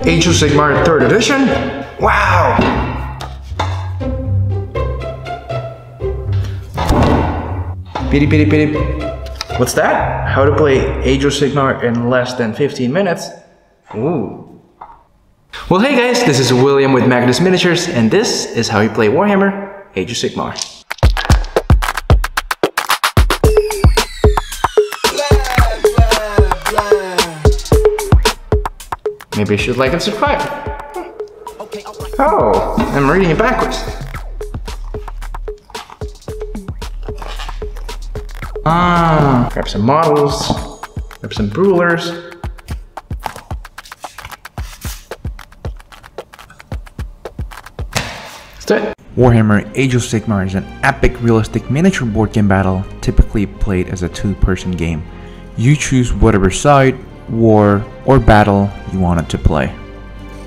Age of Sigmar 3rd edition? Wow! Pity, pity, pity. What's that? How to play Age of Sigmar in less than 15 minutes? Ooh. Well, hey guys, this is William with Magnus Miniatures, and this is how you play Warhammer Age of Sigmar. Maybe I should like and subscribe. Oh, I'm reading it backwards. Grab some models, grab some rulers. Let's do it. Warhammer Age of Sigmar is an epic realistic miniature board game battle typically played as a two-person game. You choose whatever side, war, or battle you wanted to play.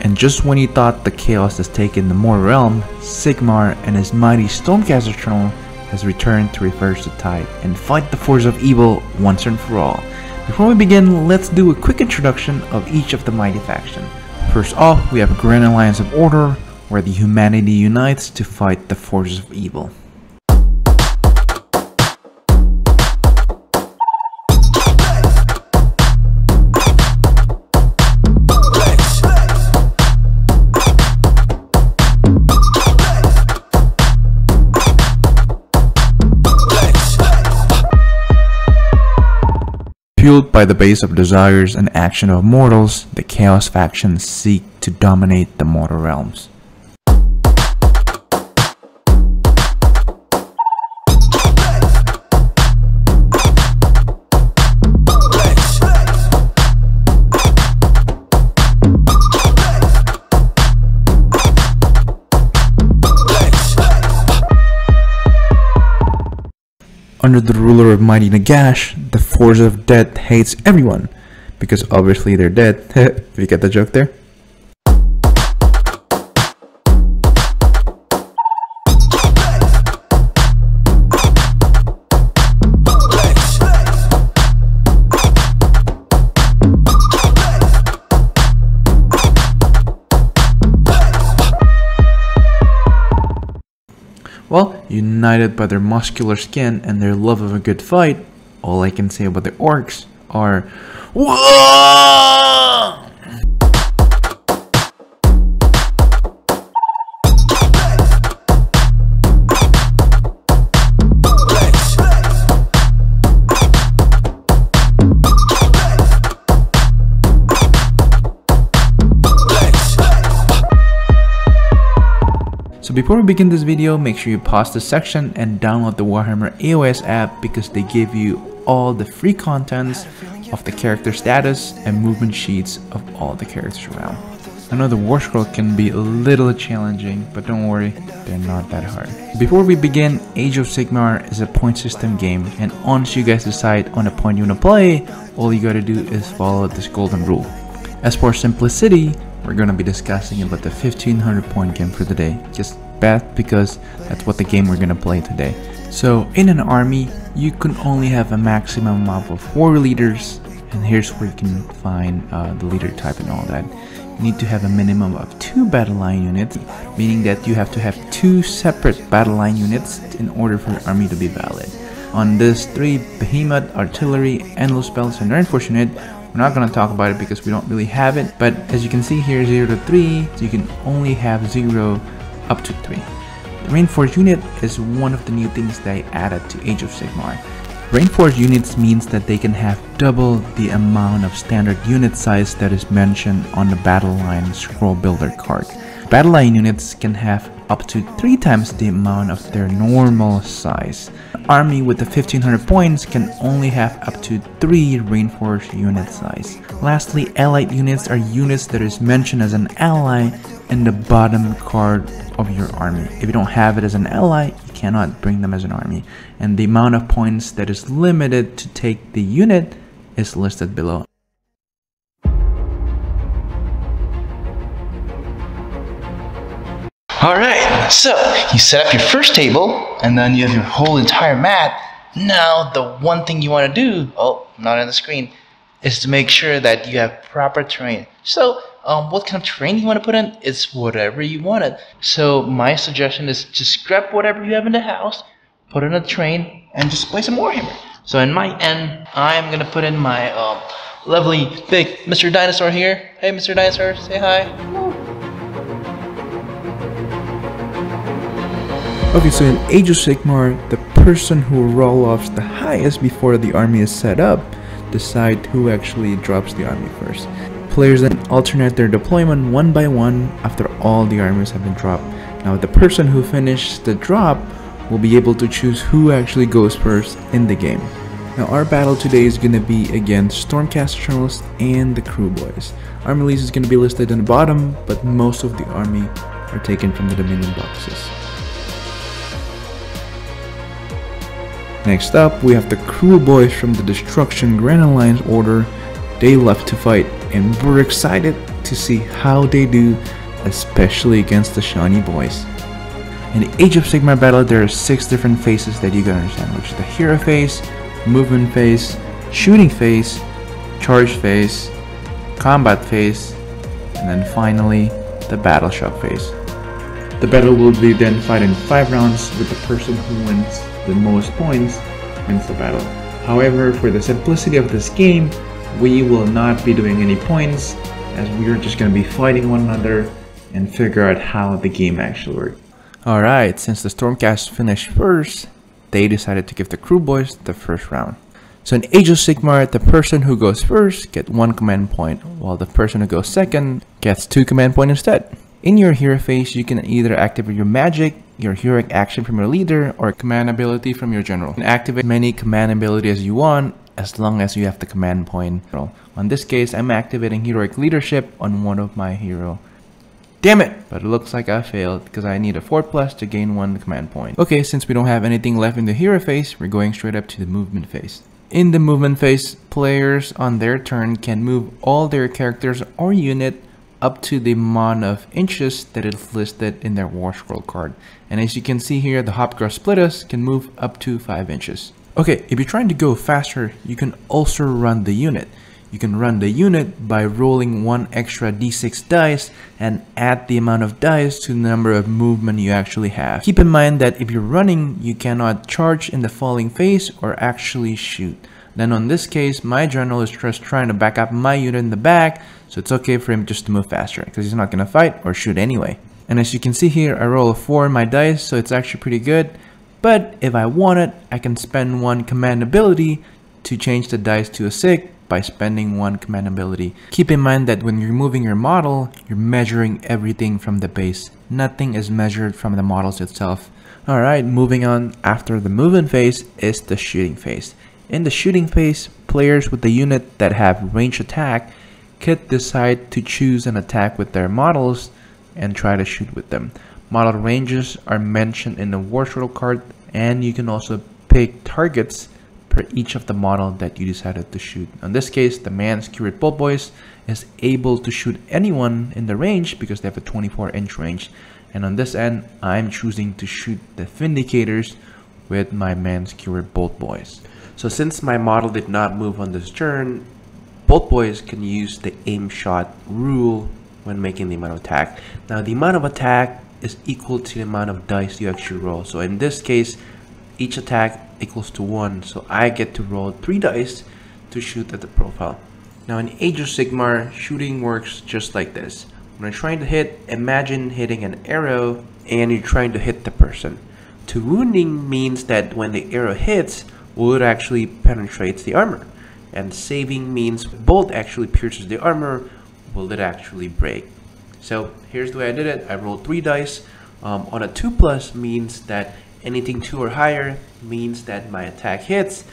And just when you thought the chaos has taken the mortal realm, Sigmar and his mighty Stormcast Eternal has returned to reverse the tide and fight the force of evil once and for all. Before we begin, let's do a quick introduction of each of the mighty factions. First off, we have Grand Alliance of Order, where the humanity unites to fight the forces of evil. Fueled by the base of desires and action of mortals, the Chaos factions seek to dominate the mortal realms. Under the ruler of Mighty Nagash, the force of death hates everyone, because obviously they're dead. If you get the joke there? Well, united by their muscular skin and their love of a good fight, all I can say about the orcs are whoa! So before we begin this video, make sure you pause this section and download the Warhammer AOS app, because they give you all the free contents of the character status and movement sheets of all the characters around. I know the war scroll can be a little challenging, but don't worry, they're not that hard. Before we begin, Age of Sigmar is a point system game, and once you guys decide on a point you want to play, all you gotta do is follow this golden rule. As for simplicity, we're going to be discussing about the 1500 point game for the day, just because that's what the game we're going to play today. So in an army, you can only have a maximum of 4 leaders, and here's where you can find the leader type and all that. You need to have a minimum of 2 battle line units, meaning that you have to have 2 separate battle line units in order for your army to be valid. On this 3 behemoth, artillery, endless spells, and reinforced unit, we're not going to talk about it because we don't really have it, but as you can see here, 0 to 3, so you can only have 0 up to 3. The reinforced unit is one of the new things they added to Age of Sigmar. Reinforced units means that they can have double the amount of standard unit size that is mentioned on the battle line scroll builder card. Battle line units can have up to 3 times the amount of their normal size. An army with the 1500 points can only have up to 3 reinforced unit size. Lastly, allied units are units that is mentioned as an ally in the bottom card of your army. If you don't have it as an ally, you cannot bring them as an army. And the amount of points that is limited to take the unit is listed below. Alright, so you set up your first table, and then you have your whole entire mat. Now the one thing you want to do, oh, not on the screen, is to make sure that you have proper terrain. So what kind of terrain you want to put in. It's whatever you wanted. So my suggestion is just grab whatever you have in the house, put it on a terrain, and just play some Warhammer. So in my end, I'm gonna put in my lovely big Mr. Dinosaur here. Hey, Mr. Dinosaur, say hi. Okay, so in Age of Sigmar, the person who roll-offs the highest before the army is set up decide who actually drops the army first. Players then alternate their deployment one by one after all the armies have been dropped. Now the person who finished the drop will be able to choose who actually goes first in the game. Now our battle today is going to be against Stormcast journalists and the Kruleboyz. Army list is going to be listed in the bottom, but most of the army are taken from the Dominion boxes. Next up, we have the Kruleboyz from the Destruction Grand Alliance Order. They left to fight, and we're excited to see how they do, especially against the Shawnee Boys. In the Age of Sigmar battle, there are 6 different phases that you gotta understand, which is the hero phase, movement phase, shooting phase, charge phase, combat phase, and then finally the Battleshock phase. The battle will be then fought in 5 rounds, with the person who wins the most points wins the battle. However, for the simplicity of this game, we will not be doing any points, as we are just going to be fighting one another and figure out how the game actually works. Alright, since the Stormcast finished first, they decided to give the Kruleboyz the first round. So in Age of Sigmar, the person who goes first gets 1 command point, while the person who goes second gets 2 command points instead. In your hero phase, you can either activate your magic, your heroic action from your leader, or command ability from your general. You can activate many command abilities as you want, as long as you have the command point. On this case, I'm activating heroic leadership on one of my hero. Damn it! But it looks like I failed because I need a 4+ to gain 1 command point. Okay, since we don't have anything left in the hero phase, we're going straight up to the movement phase. In the movement phase, players on their turn can move all their characters or unit up to the amount of inches that is listed in their war scroll card. And as you can see here, the Hopgrass Splitters can move up to 5 inches. Okay, if you're trying to go faster, you can also run the unit. You can run the unit by rolling 1 extra d6 dice and add the amount of dice to the number of movement you actually have. Keep in mind that if you're running, you cannot charge in the falling phase or actually shoot. Then on this case, my general is just trying to back up my unit in the back, so it's okay for him just to move faster because he's not going to fight or shoot anyway. And as you can see here, I roll a 4 in my dice, so it's actually pretty good. But if I want it, I can spend 1 command ability to change the dice to a 6 by spending 1 command ability. Keep in mind that when you're moving your model, you're measuring everything from the base. Nothing is measured from the models itself. Alright, moving on, after the movement phase is the shooting phase. In the shooting phase, players with the unit that have range attack could decide to choose an attack with their models and try to shoot with them. Model ranges are mentioned in the war scroll card, and you can also pick targets per each of the model that you decided to shoot. In this case, the man-skewered Bolt-Boys is able to shoot anyone in the range because they have a 24-inch range. And on this end, I'm choosing to shoot the Vindicators with my man-skewered Bolt-Boys. So since my model did not move on this turn, Bolt-Boys can use the aim shot rule when making the amount of attack. Now the amount of attack is equal to the amount of dice you actually roll. So in this case, each attack equals to 1, so I get to roll 3 dice to shoot at the profile. Now in Age of Sigmar, shooting works just like this. When you're trying to hit, imagine hitting an arrow and you're trying to hit the person. To wounding means that when the arrow hits, wood actually penetrates the armor. And saving means bolt actually pierces the armor, will it actually break. So here's the way I did it. I rolled 3 dice. On a 2+ means that anything 2 or higher means that my attack hits.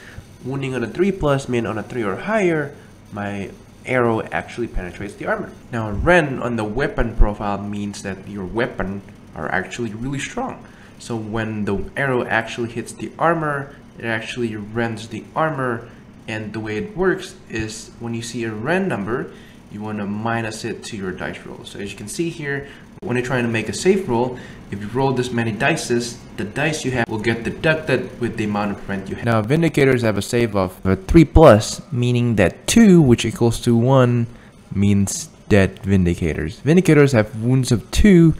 Wounding on a 3+ means on a 3 or higher, my arrow actually penetrates the armor. Now Ren on the weapon profile means that your weapon are actually really strong. So when the arrow actually hits the armor, it actually rends the armor, and the way it works is when you see a Ren number, you want to minus it to your dice roll. So as you can see here, when you're trying to make a safe roll, if you roll this many dices, the dice you have will get deducted with the amount of rent you have. Now Vindicators have a save of a 3+, meaning that 2, which equals to 1, means dead Vindicators. Vindicators have wounds of 2,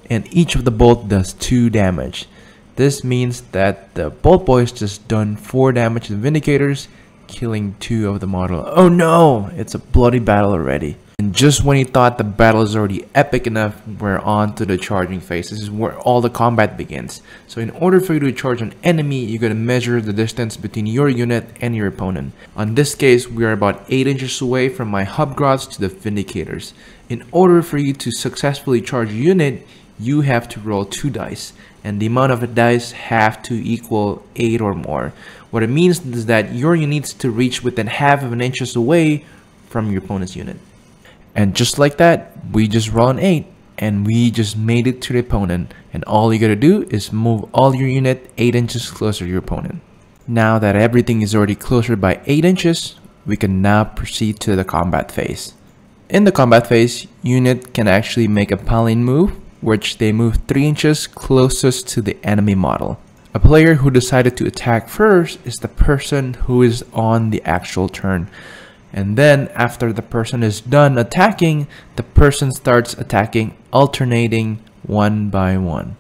and each of the bolt does 2 damage. This means that the Bolt Boys just done 4 damage to the Vindicators, killing 2 of the model. Oh no! It's a bloody battle already. And just when you thought the battle is already epic enough, we're on to the charging phase. This is where all the combat begins. So in order for you to charge an enemy, you gotta measure the distance between your unit and your opponent. On this case, we are about 8 inches away from my Hobgrots to the Vindicators. In order for you to successfully charge a unit, you have to roll 2 dice. And the amount of the dice have to equal 8 or more. What it means is that your unit needs to reach within half of an inch away from your opponent's unit. And just like that, we just roll an 8 and we just made it to the opponent. And all you gotta do is move all your unit 8 inches closer to your opponent. Now that everything is already closer by 8 inches, we can now proceed to the combat phase. In the combat phase, unit can actually make a paladin move, which they move 3 inches closest to the enemy model. A player who decided to attack first is the person who is on the actual turn. And then after the person is done attacking, the person starts attacking, alternating 1 by 1.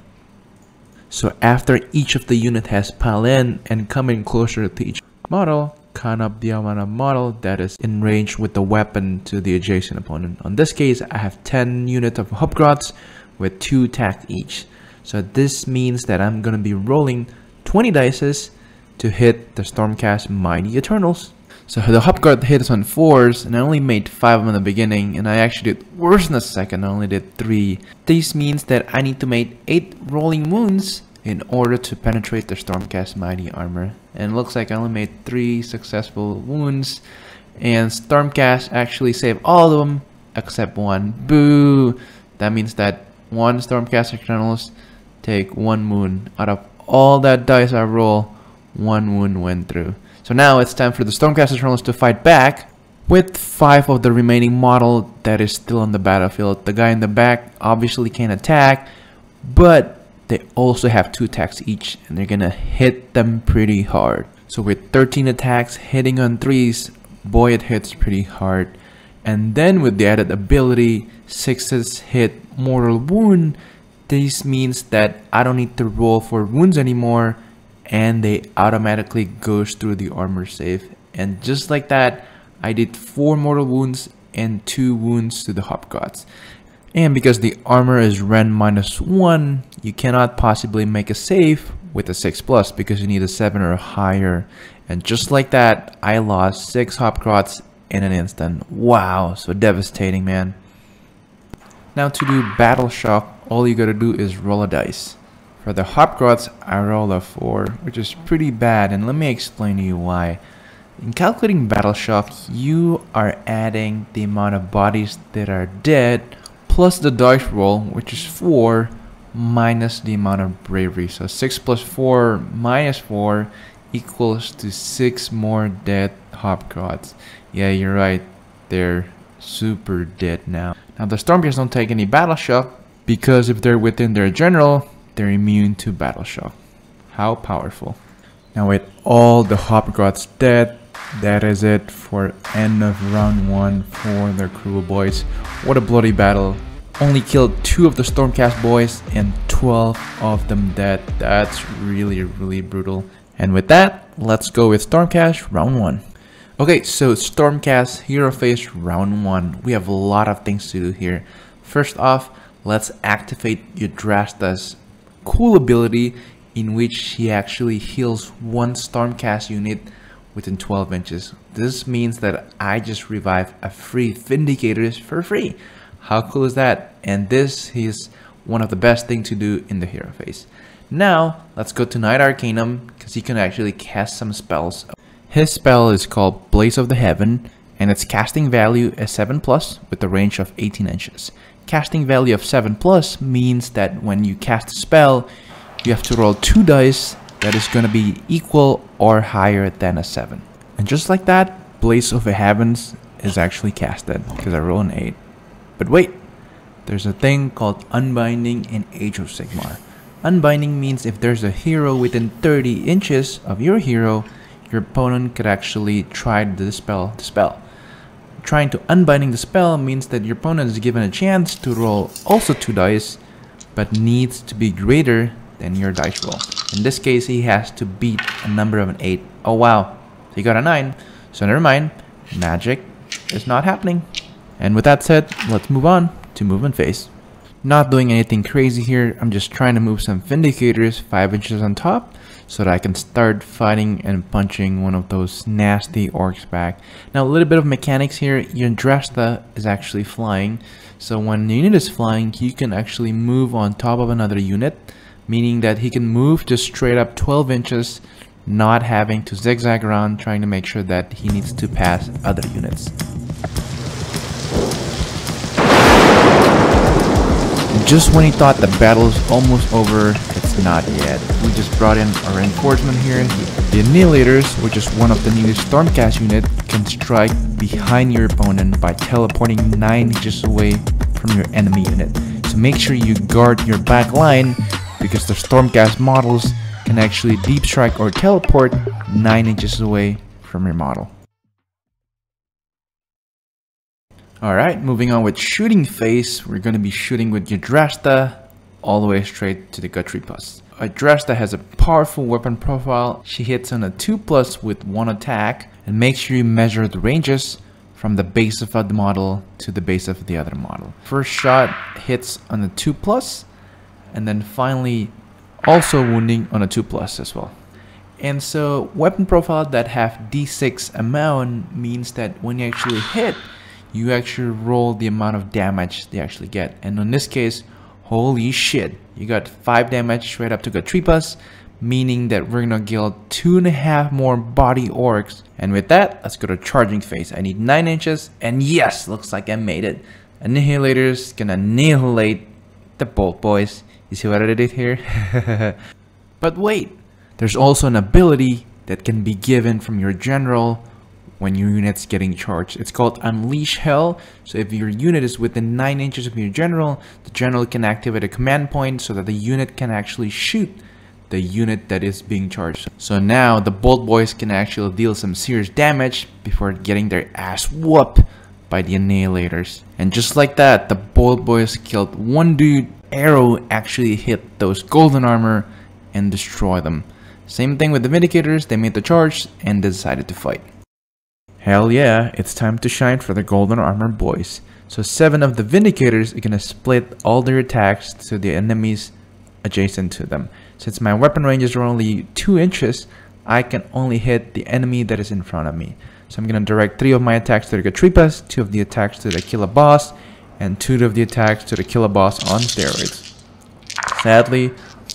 So after each of the unit has piled in and coming closer to each model, count up the amount of model that is in range with the weapon to the adjacent opponent. On this case, I have 10 units of Hobgrots with 2 attacks each. So this means that I'm gonna be rolling 20 dice to hit the Stormcast Mighty Eternals. So the Hobgrot hit us on 4s, and I only made 5 in the beginning, and I actually did worse in the second. I only did 3. This means that I need to make 8 rolling wounds in order to penetrate the Stormcast Mighty armor. And it looks like I only made 3 successful wounds, and Stormcast actually saved all of them except 1. Boo! That means that 1 Stormcast Eternals take 1 wound. Out of all that dice I roll, 1 wound went through. So now it's time for the Stormcast Eternals to fight back with 5 of the remaining model that is still on the battlefield. The guy in the back obviously can't attack, but they also have 2 attacks each, and they're gonna hit them pretty hard. So with 13 attacks hitting on 3s, boy, it hits pretty hard. And then with the added ability, 6s hit mortal wound. This means that I don't need to roll for wounds anymore, and they automatically goes through the armor save. And just like that, I did 4 mortal wounds and 2 wounds to the Hobgrots. And because the armor is Ren -1, you cannot possibly make a save with a 6+ because you need a 7 or higher. And just like that, I lost 6 Hobgrots in an instant. Wow, so devastating, man. Now to do Battleshock, all you gotta do is roll a dice. For the Hobgrots, I rolled a 4, which is pretty bad, and let me explain to you why. In calculating Battleshock, you are adding the amount of bodies that are dead, plus the dice roll, which is 4, minus the amount of bravery. So 6 plus 4 minus 4 equals to 6 more dead Hobgrots. Yeah, you're right, they're super dead now. Now the Stormcast don't take any Battleshock, because if they're within their general, they're immune to Battleshock. How powerful. Now with all the Hobgrots dead, that is it for end of round 1 for the Kruleboyz. What a bloody battle. Only killed 2 of the Stormcast boys and 12 of them dead. That's really brutal. And with that, let's go with Stormcast round 1. Okay, so Stormcast Hero Phase round 1. We have a lot of things to do here. First off, let's activate Yggdrasil's cool ability, in which he actually heals 1 Stormcast unit within 12 inches. This means that I just revive a free Vindicators for free. How cool is that? And this is one of the best things to do in the hero phase. Now let's go to Knight Arcanum, because he can actually cast some spells. His spell is called Blaze of the Heaven, and its casting value is 7+ with a range of 18 inches. Casting value of 7+ means that when you cast a spell, you have to roll 2 dice that is going to be equal or higher than a 7. And just like that, Blaze of the Heavens is actually casted, because I rolled an 8. But wait, there's a thing called Unbinding in Age of Sigmar. Unbinding means if there's a hero within 30 inches of your hero, your opponent could actually try to dispel the spell. trying to unbinding the spell means that your opponent is given a chance to roll also 2 dice, but needs to be greater than your dice roll. In this case, he has to beat a number of an 8. Oh wow, he got a 9, so never mind, magic is not happening. And with that said, let's move on to movement phase. Not doing anything crazy here, I'm just trying to move some Vindicators 5 inches on top so that I can start fighting and punching one of those nasty orcs back. Now a little bit of mechanics here, your Dresta is actually flying, so when the unit is flying, you can actually move on top of another unit, meaning that he can move just straight up 12 inches, not having to zigzag around trying to make sure that he needs to pass other units. Just when he thought the battle is almost over, it's not yet. We just brought in a reinforcement here. The Annihilators, which is one of the new Stormcast unit, can strike behind your opponent by teleporting 9 inches away from your enemy unit. So make sure you guard your back line, because the Stormcast models can actually deep strike or teleport 9 inches away from your model. Alright, moving on with shooting phase, we're going to be shooting with Dresta all the way straight to the Kruleboyz. Dresta has a powerful weapon profile. She hits on a 2+ with 1 attack, and make sure you measure the ranges from the base of the model to the base of the other model. First shot hits on a 2+, and then finally also wounding on a 2+ as well. And so weapon profile that have D6 amount means that when you actually hit, you actually roll the amount of damage they actually get. And in this case, holy shit, you got 5 damage straight up to Kruleboyz, meaning that we're gonna kill 2.5 more body orcs. And with that, let's go to charging phase. I need 9 inches, and yes, looks like I made it. Annihilators gonna annihilate the Boltboyz. You see what I did here? But wait, there's also an ability that can be given from your general when your unit's getting charged. It's called Unleash Hell. So if your unit is within 9 inches of your general, the general can activate a command point so that the unit can actually shoot the unit that is being charged. So now the Boltboyz can actually deal some serious damage before getting their ass whooped by the Annihilators. And just like that, the Boltboyz killed one dude. Arrow actually hit those golden armor and destroy them. Same thing with the Vindicators, they made the charge and decided to fight. Hell yeah, it's time to shine for the golden armor boys. So 7 of the Vindicators are gonna split all their attacks to the enemies adjacent to them. Since my weapon ranges are only 2 inches, I can only hit the enemy that is in front of me. So I'm gonna direct 3 of my attacks to the Kruleboyz, 2 of the attacks to the Kruleboyz, and 2 of the attacks to the Kruleboyz on steroids. Sadly,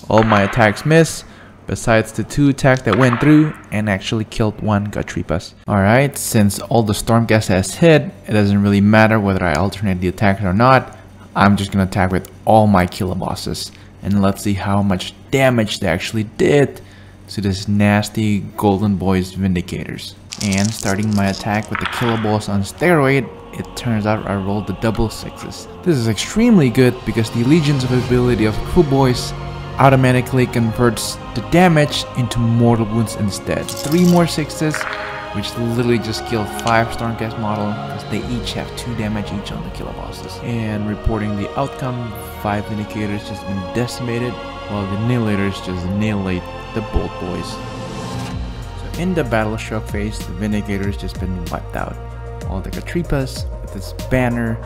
all my attacks miss, besides the 2 attacks that went through and actually killed 1 Kruleboyz. Alright, since all the Stormcast has hit, it doesn't really matter whether I alternate the attacks or not. I'm just gonna attack with all my Kruleboyz. And let's see how much damage they actually did to this nasty Golden Boys Vindicators. And starting my attack with the Kruleboyz on steroid, it turns out I rolled the double 6s. This is extremely good because the Legion's ability of Kruleboyz automatically converts the damage into mortal wounds instead. 3 more 6s, which literally just killed 5 Stormcast model because they each have 2 damage each on the Kruleboyz. And reporting the outcome, 5 Vindicators just been decimated, while the Annihilators just annihilate the Boltboyz. So in the Battleshock phase, the Vindicators just been wiped out. All the Kruleboyz with this banner.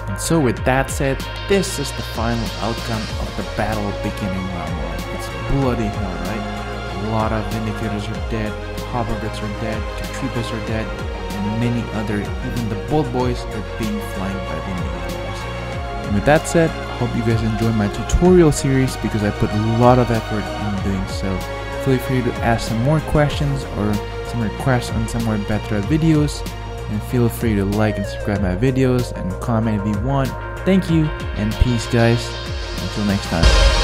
And so with that said, this is the final outcome of the battle beginning round 1. It's bloody hell, right? A lot of Vindicators are dead, Hoverbrits are dead, Kruleboyz are dead, and many other, even the Boltboyz are being flanked by Vindicators. And with that said, hope you guys enjoy my tutorial series because I put a lot of effort in doing so. Feel free to ask some more questions or some requests on some more better videos. And feel free to like and subscribe my videos and comment if you want. Thank you and peace guys. Until next time.